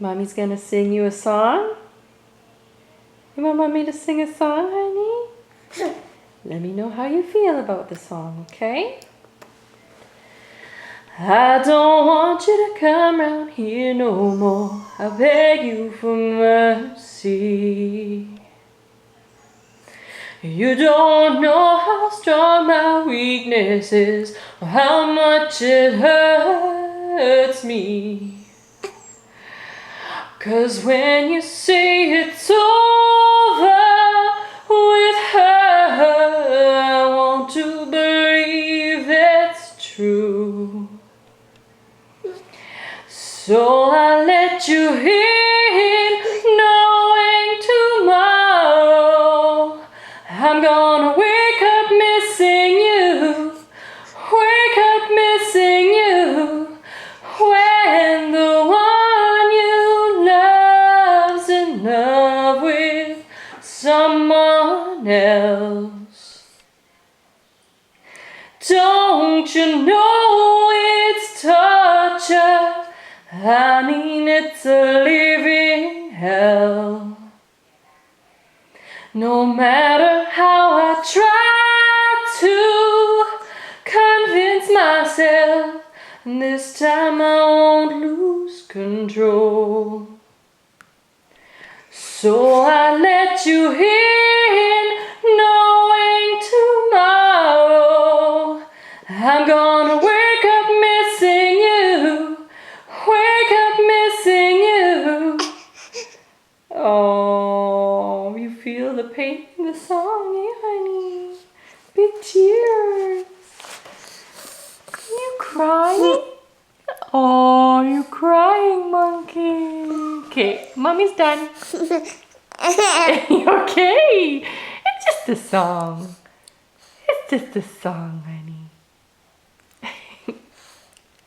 Mommy's gonna sing you a song. You want Mommy to sing a song, honey? Let me know how you feel about the song, okay? I don't want you to come round here no more. I beg you for mercy. You don't know how strong my weakness is, or how much it hurts me. 'Cause when you say it's over with her, I want to believe it's true. So I let you in, knowing tomorrow I'm gonna wake up missing you, wake up missing you, when the one you love's in love with someone else. Don't you know it's torture? I mean, it's a living hell. No matter how I try to convince myself, this time I won't lose control. So I let you in, knowing tomorrow I'm gonna wake up missing you, wake up missing you. Oh, you feel the pain in the song, eh, honey? Big tears. You crying? Oh, you crying, monkey. Okay, Mommy's done. Okay? It's just a song. It's just a song, honey.